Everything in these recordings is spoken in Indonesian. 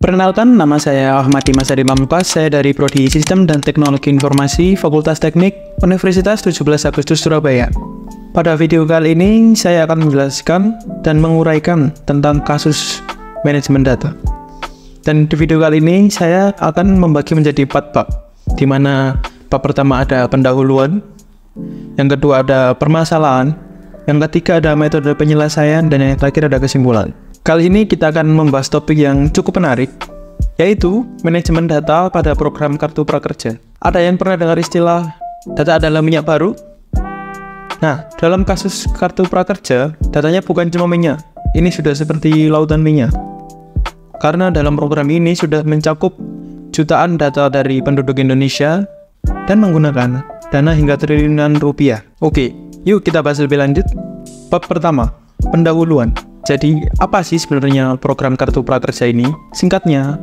Perkenalkan, nama saya Ahmad Dimas Adi Pamungkas. Saya dari Prodi Sistem dan Teknologi Informasi Fakultas Teknik Universitas 17 Agustus Surabaya. Pada video kali ini, saya akan menjelaskan dan menguraikan tentang kasus manajemen data. Dan di video kali ini, saya akan membagi menjadi 4 bab, di mana bab pertama ada pendahuluan, yang kedua ada permasalahan, yang ketiga ada metode penyelesaian, dan yang terakhir ada kesimpulan. Kali ini kita akan membahas topik yang cukup menarik, yaitu manajemen data pada program Kartu Prakerja. Ada yang pernah dengar istilah data adalah minyak baru? Nah, dalam kasus Kartu Prakerja, datanya bukan cuma minyak. Ini sudah seperti lautan minyak. Karena dalam program ini sudah mencakup jutaan data dari penduduk Indonesia dan menggunakan dana hingga triliunan rupiah. Oke, yuk kita bahas lebih lanjut. Bab pertama, pendahuluan. Jadi, apa sih sebenarnya program Kartu Prakerja ini? Singkatnya,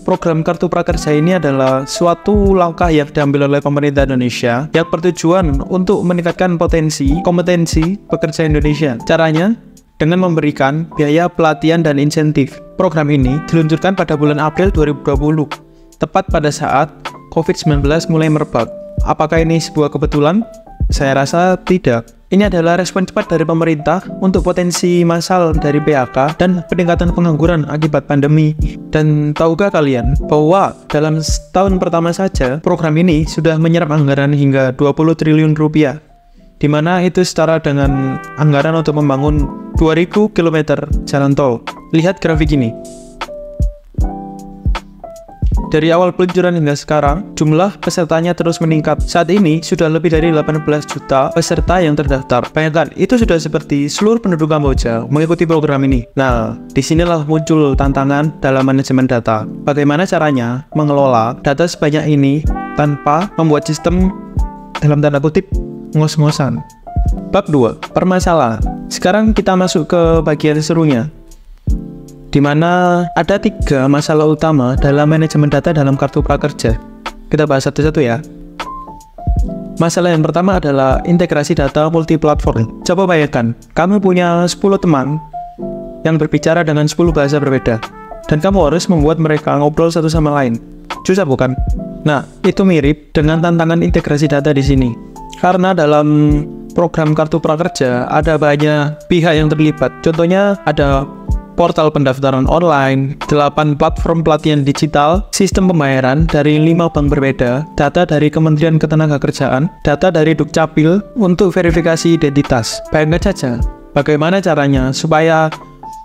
program Kartu Prakerja ini adalah suatu langkah yang diambil oleh pemerintah Indonesia yang bertujuan untuk meningkatkan kompetensi pekerja Indonesia. Caranya, dengan memberikan biaya pelatihan dan insentif. Program ini diluncurkan pada bulan April 2020, tepat pada saat COVID-19 mulai merebak. Apakah ini sebuah kebetulan? Saya rasa tidak. Ini adalah respon cepat dari pemerintah untuk potensi massal dari PHK dan peningkatan pengangguran akibat pandemi. Dan tahukah kalian bahwa dalam setahun pertama saja program ini sudah menyerap anggaran hingga 20 triliun rupiah, di mana itu setara dengan anggaran untuk membangun 2000 km jalan tol. Lihat grafik ini. Dari awal peluncuran hingga sekarang, jumlah pesertanya terus meningkat. Saat ini, sudah lebih dari 18 juta peserta yang terdaftar. Bayangkan, itu sudah seperti seluruh penduduk Kamboja mengikuti program ini. Nah, disinilah muncul tantangan dalam manajemen data. Bagaimana caranya mengelola data sebanyak ini tanpa membuat sistem dalam tanda kutip ngos-ngosan. Bab 2, permasalahan. Sekarang kita masuk ke bagian serunya, di mana ada 3 masalah utama dalam manajemen data dalam Kartu Prakerja. Kita bahas satu-satu ya. Masalah yang pertama adalah integrasi data multiplatform. Coba bayangkan, kamu punya 10 teman yang berbicara dengan 10 bahasa berbeda, dan kamu harus membuat mereka ngobrol satu sama lain. Susah bukan? Nah, itu mirip dengan tantangan integrasi data di sini. Karena dalam program Kartu Prakerja ada banyak pihak yang terlibat. Contohnya ada portal pendaftaran online, 8 platform pelatihan digital, sistem pembayaran dari 5 bank berbeda, data dari Kementerian Ketenagakerjaan, data dari Dukcapil untuk verifikasi identitas. Bayangkan saja, bagaimana caranya supaya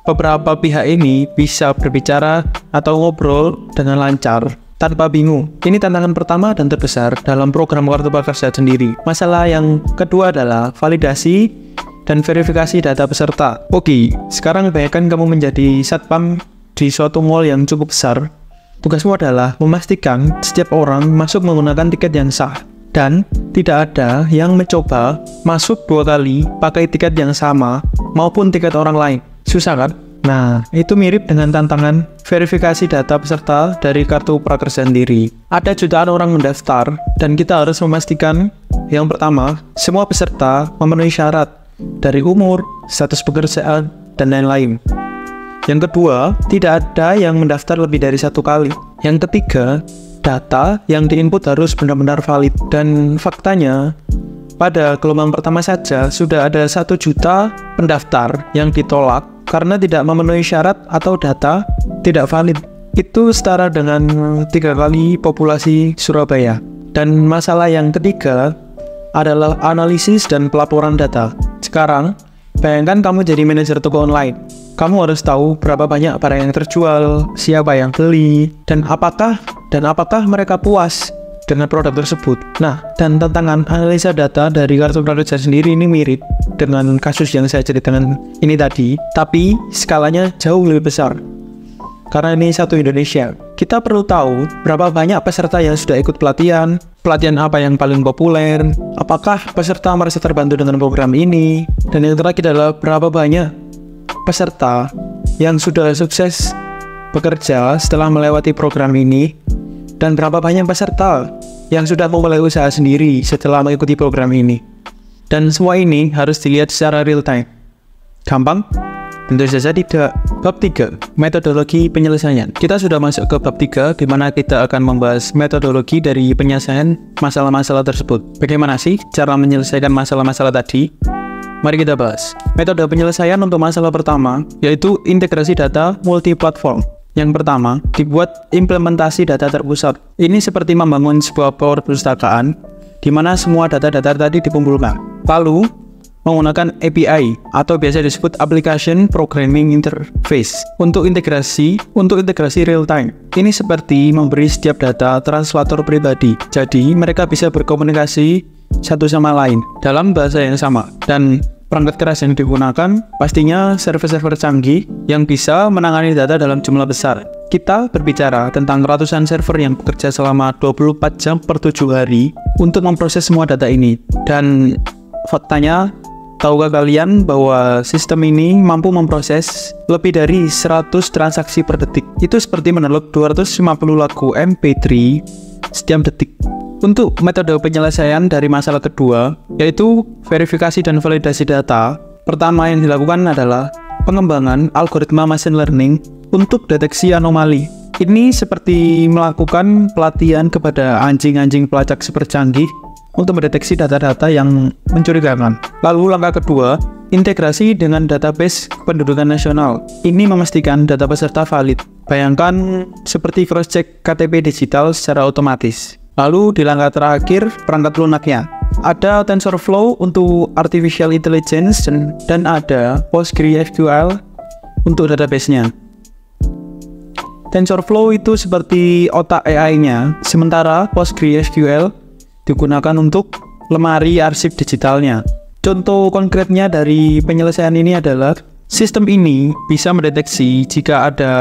beberapa pihak ini bisa berbicara atau ngobrol dengan lancar, tanpa bingung. Ini tantangan pertama dan terbesar dalam program Kartu Prakerja sendiri. Masalah yang kedua adalah validasi dan verifikasi data peserta. Oke, sekarang bayangkan kamu menjadi satpam di suatu mall yang cukup besar. Tugasmu adalah memastikan setiap orang masuk menggunakan tiket yang sah, dan tidak ada yang mencoba masuk 2 kali pakai tiket yang sama maupun tiket orang lain. Susah kan? Nah, itu mirip dengan tantangan verifikasi data peserta dari Kartu Prakerja sendiri. Ada jutaan orang mendaftar, dan kita harus memastikan yang pertama, semua peserta memenuhi syarat dari umur, status pekerjaan, dan lain-lain. Yang kedua, tidak ada yang mendaftar lebih dari 1 kali. Yang ketiga, data yang diinput harus benar-benar valid. Dan faktanya, pada gelombang pertama saja sudah ada 1 juta pendaftar yang ditolak karena tidak memenuhi syarat atau data tidak valid. Itu setara dengan 3 kali populasi Surabaya. Dan masalah yang ketiga adalah analisis dan pelaporan data. Sekarang, bayangkan kamu jadi manajer toko online. Kamu harus tahu berapa banyak barang yang terjual, siapa yang beli, dan apakah mereka puas dengan produk tersebut. Nah, dan tantangan analisa data dari Kartu Prakerja sendiri ini mirip dengan kasus yang saya ceritakan ini tadi, tapi skalanya jauh lebih besar. Karena ini satu Indonesia. Kita perlu tahu berapa banyak peserta yang sudah ikut pelatihan apa yang paling populer, apakah peserta merasa terbantu dengan program ini, dan yang terakhir adalah berapa banyak peserta yang sudah sukses bekerja setelah melewati program ini, dan berapa banyak peserta yang sudah memulai usaha sendiri setelah mengikuti program ini. Dan semua ini harus dilihat secara real time. Gampang? Tentu saja tidak. Bab 3, metodologi penyelesaian. Kita sudah masuk ke bab 3, di mana kita akan membahas metodologi dari penyelesaian masalah-masalah tersebut. Bagaimana sih cara menyelesaikan masalah-masalah tadi? Mari kita bahas. Metode penyelesaian untuk masalah pertama, yaitu integrasi data multi-platform. Yang pertama, dibuat implementasi data terpusat. Ini seperti membangun sebuah power perpustakaan, di mana semua data-data tadi dikumpulkan. Lalu, menggunakan API atau biasa disebut Application Programming Interface untuk integrasi real time. Ini seperti memberi setiap data translator pribadi. Jadi mereka bisa berkomunikasi satu sama lain dalam bahasa yang sama, dan perangkat keras yang digunakan pastinya server-server canggih yang bisa menangani data dalam jumlah besar. Kita berbicara tentang ratusan server yang bekerja selama 24 jam per 7 hari untuk memproses semua data ini. Dan faktanya, tahukah kalian bahwa sistem ini mampu memproses lebih dari 100 transaksi per detik? Itu seperti mendownload 250 lagu MP3 setiap detik. Untuk metode penyelesaian dari masalah kedua, yaitu verifikasi dan validasi data, pertama yang dilakukan adalah pengembangan algoritma machine learning untuk deteksi anomali. Ini seperti melakukan pelatihan kepada anjing-anjing pelacak super canggih untuk mendeteksi data-data yang mencurigakan. Lalu langkah kedua, integrasi dengan database kependudukan nasional. Ini memastikan data peserta valid. Bayangkan seperti cross-check KTP digital secara otomatis. Lalu di langkah terakhir, perangkat lunaknya. Ada TensorFlow untuk Artificial Intelligence dan ada PostgreSQL untuk database-nya. TensorFlow itu seperti otak AI-nya, sementara PostgreSQL digunakan untuk lemari arsip digitalnya. Contoh konkretnya dari penyelesaian ini adalah sistem ini bisa mendeteksi jika ada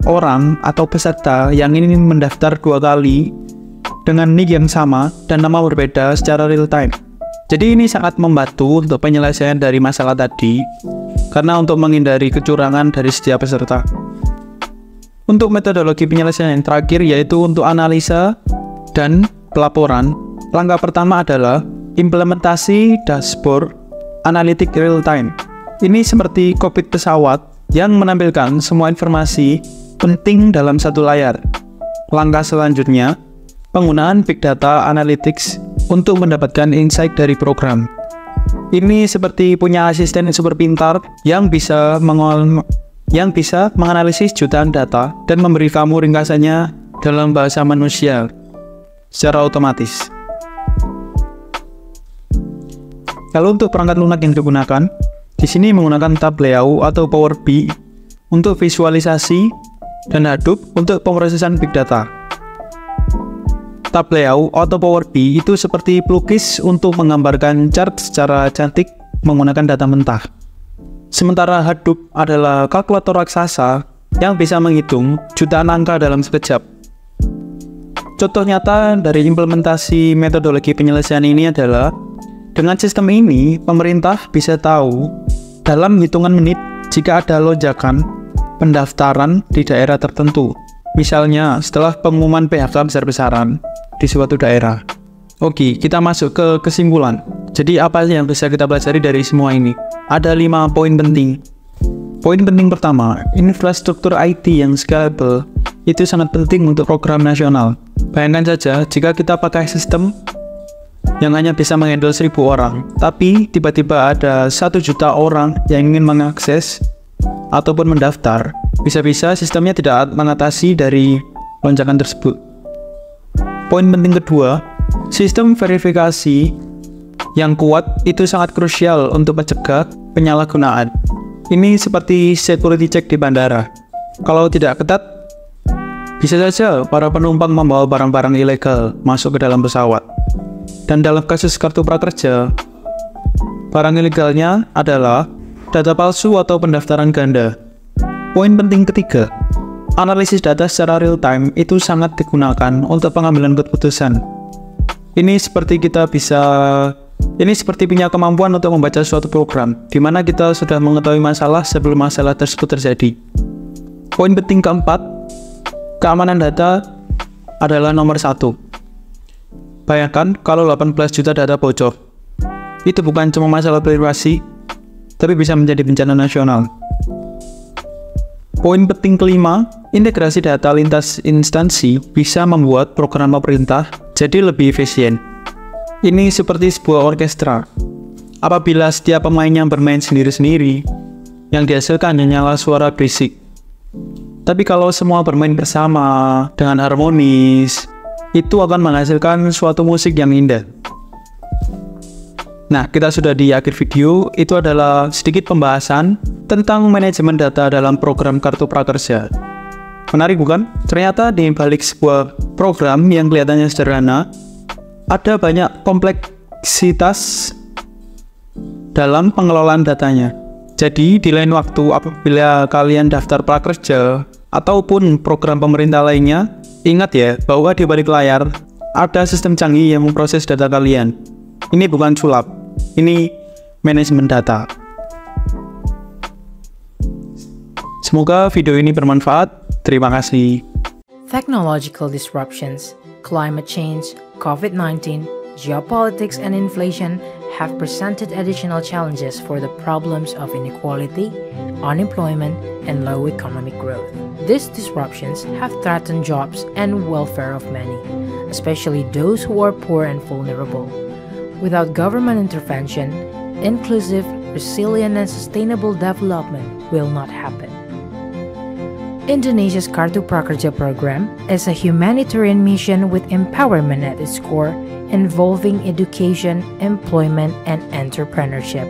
orang atau peserta yang ingin mendaftar 2 kali dengan nick yang sama dan nama berbeda secara real time. Jadi ini sangat membantu untuk penyelesaian dari masalah tadi, karena untuk menghindari kecurangan dari setiap peserta. Untuk metodologi penyelesaian yang terakhir, yaitu untuk analisa dan pelaporan. Langkah pertama adalah implementasi dashboard analitik real time. Ini seperti kokpit pesawat yang menampilkan semua informasi penting dalam satu layar. Langkah selanjutnya, penggunaan big data analytics untuk mendapatkan insight dari program. Ini seperti punya asisten super pintar yang bisa menganalisis jutaan data dan memberi kamu ringkasannya dalam bahasa manusia secara otomatis. Kalau untuk perangkat lunak yang digunakan, di sini menggunakan tab layout atau Power BI untuk visualisasi dan Hadoop untuk pemrosesan big data. Tab layout atau Power BI itu seperti pelukis untuk menggambarkan chart secara cantik menggunakan data mentah. Sementara Hadoop adalah kalkulator raksasa yang bisa menghitung jutaan angka dalam sekejap. Contoh nyata dari implementasi metodologi penyelesaian ini adalah, dengan sistem ini, pemerintah bisa tahu dalam hitungan menit jika ada lonjakan pendaftaran di daerah tertentu. Misalnya, setelah pengumuman PHK besar-besaran di suatu daerah. Oke, kita masuk ke kesimpulan. Jadi, apa yang bisa kita pelajari dari semua ini? Ada 5 poin penting. Poin penting pertama, infrastruktur IT yang scalable itu sangat penting untuk program nasional. Bayangkan saja, jika kita pakai sistem yang hanya bisa menghandle 1000 orang, tapi tiba-tiba ada 1 juta orang yang ingin mengakses ataupun mendaftar, bisa-bisa sistemnya tidak mengatasi dari lonjakan tersebut. Poin penting kedua, sistem verifikasi yang kuat itu sangat krusial untuk mencegah penyalahgunaan. Ini seperti security check di bandara. Kalau tidak ketat, bisa saja para penumpang membawa barang-barang ilegal masuk ke dalam pesawat. Dan dalam kasus kartu prakerja, barang ilegalnya adalah data palsu atau pendaftaran ganda. Poin penting ketiga, analisis data secara real time itu sangat digunakan untuk pengambilan keputusan. Ini seperti punya kemampuan untuk membaca suatu program, di mana kita sudah mengetahui masalah sebelum masalah tersebut terjadi. Poin penting keempat, keamanan data adalah nomor 1. Bayangkan kalau 18 juta data bocor. Itu bukan cuma masalah privasi, tapi bisa menjadi bencana nasional. Poin penting kelima, integrasi data lintas instansi bisa membuat program pemerintah jadi lebih efisien. Ini seperti sebuah orkestra. Apabila setiap pemainnya bermain sendiri-sendiri, yang dihasilkan hanyalah suara berisik. Tapi kalau semua bermain bersama dengan harmonis, itu akan menghasilkan suatu musik yang indah. Nah, kita sudah di akhir video. Itu adalah sedikit pembahasan tentang manajemen data dalam program Kartu Prakerja. Menarik bukan? Ternyata di balik sebuah program yang kelihatannya sederhana, ada banyak kompleksitas dalam pengelolaan datanya. Jadi, di lain waktu apabila kalian daftar prakerja ataupun program pemerintah lainnya, ingat ya bahwa di balik layar ada sistem canggih yang memproses data kalian. Ini bukan sulap, ini manajemen data. Semoga video ini bermanfaat. Terima kasih. Technological disruptions, climate change, COVID-19, geopolitics, and inflation have presented additional challenges for the problems of inequality, unemployment, and low economic growth. These disruptions have threatened jobs and welfare of many, especially those who are poor and vulnerable. Without government intervention, inclusive, resilient, and sustainable development will not happen. Indonesia's Kartu Prakerja program is a humanitarian mission with empowerment at its core, involving education, employment, and entrepreneurship.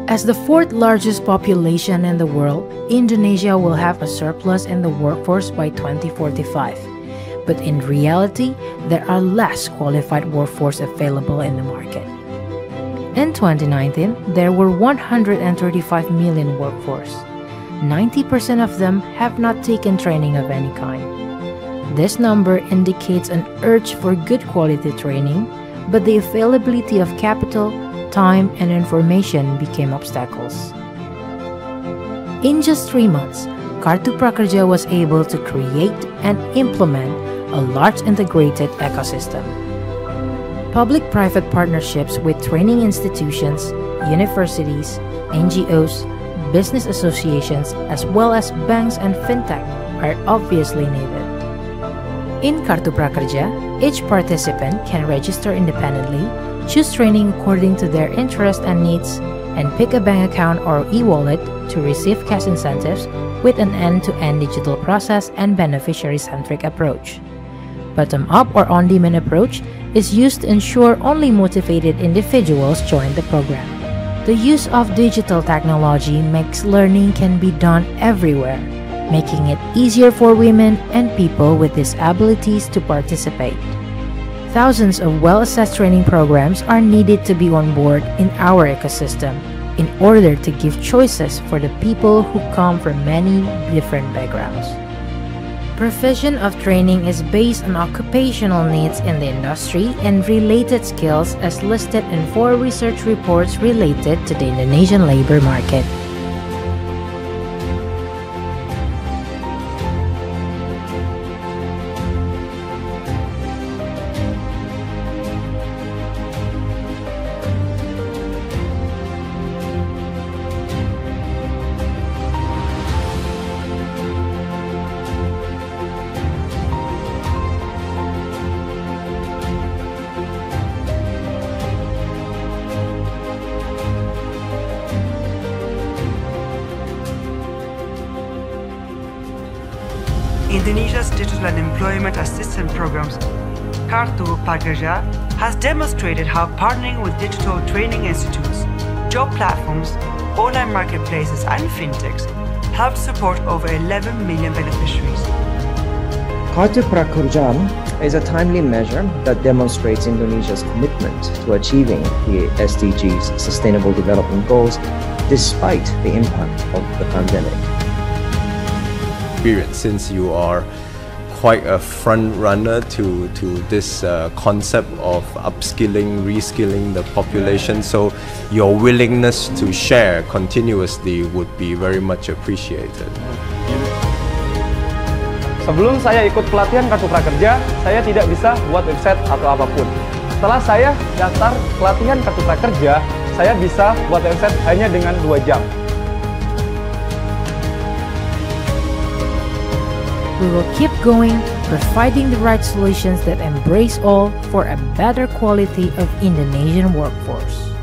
As the fourth largest population in the world, Indonesia will have a surplus in the workforce by 2045. But in reality, there are less qualified workforce available in the market. In 2019, there were 135 million workforce. 90% of them have not taken training of any kind. This number indicates an urge for good quality training, but the availability of capital, time, and information became obstacles. In just 3 months, Kartu Prakerja was able to create and implement a large integrated ecosystem. Public-private partnerships with training institutions, universities, NGOs, business associations, as well as banks and fintech are obviously needed. In Kartu Prakerja, each participant can register independently, choose training according to their interests and needs, and pick a bank account or e-wallet to receive cash incentives with an end-to-end digital process and beneficiary-centric approach. Bottom-up or on-demand approach is used to ensure only motivated individuals join the program. The use of digital technology makes learning can be done everywhere, making it easier for women and people with disabilities to participate. Thousands of well-assessed training programs are needed to be on board in our ecosystem in order to give choices for the people who come from many different backgrounds. Provision of training is based on occupational needs in the industry and related skills as listed in 4 research reports related to the Indonesian labor market. Indonesia's digital and employment assistance programs, Kartu Prakerja, has demonstrated how partnering with digital training institutes, job platforms, online marketplaces, and fintechs helped support over 11 million beneficiaries. Kartu Prakerja is a timely measure that demonstrates Indonesia's commitment to achieving the SDGs Sustainable Development Goals despite the impact of the pandemic. Since you are quite a front runner to this concept of upskilling, reskilling the population, so your willingness to share continuously would be very much appreciated. Sebelum saya ikut pelatihan Kartu Prakerja, saya tidak bisa buat website atau apapun. Setelah saya daftar pelatihan Kartu Prakerja, saya bisa buat website hanya dengan 2 jam. we will keep going, providing the right solutions that embrace all for a better quality of Indonesian workforce.